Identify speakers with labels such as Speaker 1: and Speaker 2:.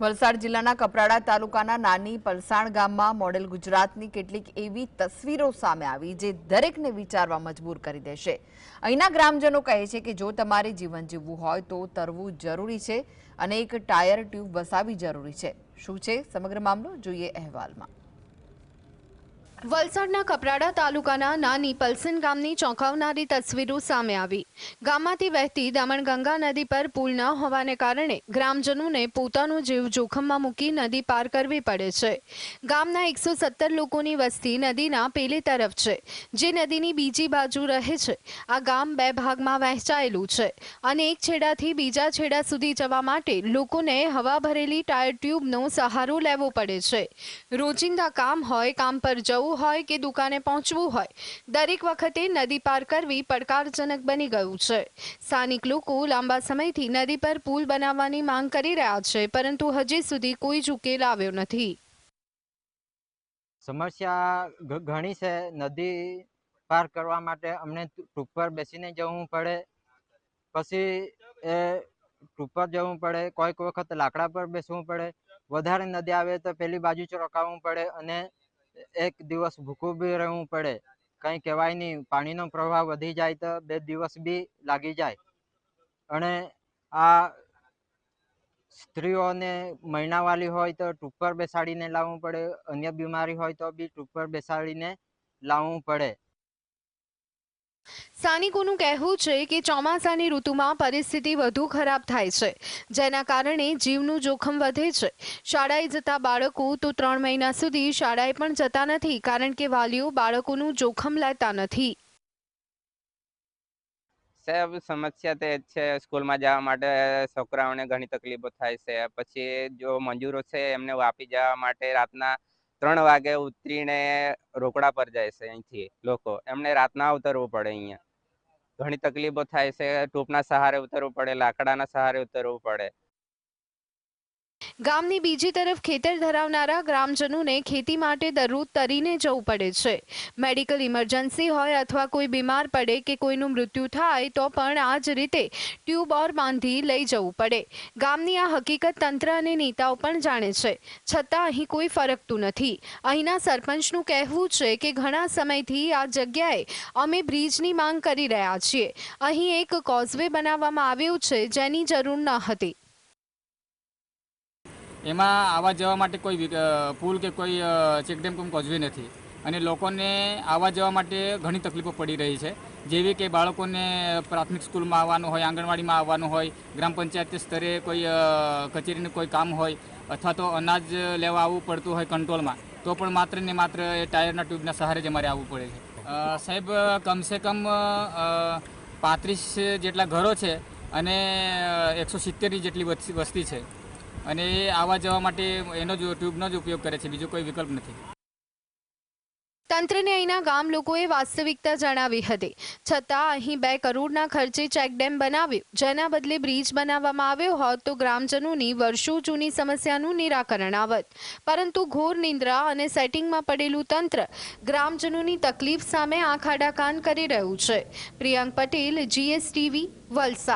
Speaker 1: વલસાડ જિલ્લાના કપરાડા તાલુકાના નાની પલસાણ ગામમાં મોડેલ ગુજરાતની કેટલીક એવી તસવીરો સામે આવી જે દરેકને વિચારવા મજબૂર કરી દેશે। અહીંના ગ્રામજનો કહે છે કે જો તમારે જીવન જીવવું હોય તો તરવું જરૂરી છે અને એક ટાયર ટ્યુબ વસાવવી જરૂરી છે। શું છે સમગ્ર મામલો, જોઈએ અહેવાલમાં।
Speaker 2: વલસાડના કપરાડા તાલુકાના નાની પલસન ગામની ચોંકાવનારી તસવીરો સામે આવી। ગામમાંથી વહેતી દમણગંગા નદી પર પુલ ન હોવાને કારણે ગ્રામજનોને પોતાનો જીવ જોખમમાં મૂકી નદી પાર કરવી પડે છે। ગામના 117 લોકોની વસ્તી નદીના પેલે તરફ છે, જે નદીની બીજી બાજુ રહે છે। આ ગામ બે ભાગમાં વહેંચાયેલું છે અને એક છેડાથી બીજા છેડા સુધી જવા માટે લોકોને હવા ભરેલી ટાયર ટ્યુબનો સહારો લેવો પડે છે। રોજિંદા કામ હોય, કામ પર જવું હોય કે દુકાને પહોંચવું હોય, દરેક વખતે નદી પાર કરવી પડકારજનક બની ગયું છે। સ્થાનિક લોકો લાંબા સમયથી નદી પર પુલ બનાવવાની માંગ કરી રહ્યા છે, પરંતુ હજી સુધી કોઈ જ ઉકેલ આવ્યો નથી।
Speaker 3: સમસ્યા ઘણી છે। નદી પાર કરવા માટે અમને ટૂંક પર બેસીને જવું પડે, પછી એ ટૂંક પર જવું પડે, કોઈક વખત લાકડા પર બેસવું પડે। વધારે નદી આવે તો પેલી બાજુ જ રોકાવું પડે અને એક દિવસ ભૂખું બી રહેવું પડે। કંઈ કહેવાય નહીં, પાણીનો પ્રવાહ વધી જાય તો 2 દિવસ બી લાગી જાય। અને આ સ્ત્રીઓને મહિનાવાળી હોય તો ટૂંક પર બેસાડીને લાવવું પડે, અન્ય બીમારી હોય તો બી ટૂંક પર બેસાડીને લાવવું પડે।
Speaker 2: સ્થાનિકોનું કહેવું છે કે ચોમાસાની ઋતુમાં પરિસ્થિતિ વધુ ખરાબ થાય છે, જેના કારણે જીવનું જોખમ વધે છે। શાળાએ જતા બાળકો તો 3 મહિના સુધી શાળાએ પણ જતા નથી, કારણ કે વાલીઓ બાળકોનું જોખમ લેતા નથી।
Speaker 4: સાહેબ, સમસ્યા તો એ જ છે, સ્કૂલમાં જવા માટે છોકરાઓને ઘણી તકલીફો થાય છે। પછી જો મજૂરો છે એમને વાપી જવા માટે રાતના 3 વાગે ઉતરીને રોકડા પર જાય છે। અહીંથી લોકો એમને રાતના ઉતરવું પડે। અહીંયા ઘણી તકલીફો થાય છે। ટૂંપના સહારે ઉતરવું પડે, લાકડાના સહારે ઉતરવું પડે।
Speaker 2: ગામની બીજી તરફ ખેતર ધરાવનારા ગ્રામજનોને ખેતી માટે દરરોજ તરીને જવું પડે છે। મેડિકલ ઇમરજન્સી હોય અથવા કોઈ બીમાર પડે કે કોઈનું મૃત્યુ થાય તો પણ આ જ રીતે ટ્યુબ ઓર બાંધી લઈ જવું પડે। ગામની આ હકીકત તંત્ર અને નેતાઓ પણ જાણે છે, છતાં અહીં કોઈ ફરકતું નથી। અહીંના સરપંચનું કહેવું છે કે ઘણા સમયથી આ જગ્યાએ અમે બ્રિજની માંગ કરી રહ્યા છીએ। અહીં એક કોઝવે બનાવવામાં આવ્યું છે, જેની જરૂર ન હતી।
Speaker 5: એમાં આવવા જવા માટે કોઈ પુલ કે કોઈ ચેકડેમ કે કોઝવે નથી અને લોકોને આવવા જવા માટે ઘણી તકલીફો પડી રહી છે, જેવી કે બાળકોને પ્રાથમિક સ્કૂલમાં આવવાનું હોય, આંગણવાડીમાં આવવાનું હોય, ગ્રામ પંચાયત સ્તરે કોઈ કચેરીનું કોઈ કામ હોય અથવા તો અનાજ લેવા આવવું પડતું હોય કંટ્રોલમાં, તો પણ માત્ર ને માત્ર એ ટાયરના ટ્યુબના સહારે જ અમારે આવવું પડે છે। સાહેબ, કમસે કમ 35 જેટલા ઘરો છે અને 170 જેટલી વસ્તી છે અને એ આવવા જવા માટે એનો જ ટ્યુબનો જ ઉપયોગ કરે છે, બીજો કોઈ વિકલ્પ નથી।
Speaker 2: તંત્રને અહીંના ગામ લોકોએ વાસ્તવિકતા જણાવી હતી, છતાં અહીં 2 કરોડના ખર્ચે ચેકડેમ બનાવ્યું, જેના બદલે બ્રિજ બનાવવામાં આવ્યો હોત તો ગ્રામજનોની વર્ષો જૂની સમસ્યાનું નિરાકરણ આવત। પરંતુ ઘોર નિંદ્રા અને સેટિંગમાં પડેલું તંત્ર ગ્રામજનોની તકલીફ સામે આંખ આડા કાન કરી રહ્યું છે। પ્રિયાંક પટેલ, GSTV, વલસાડ।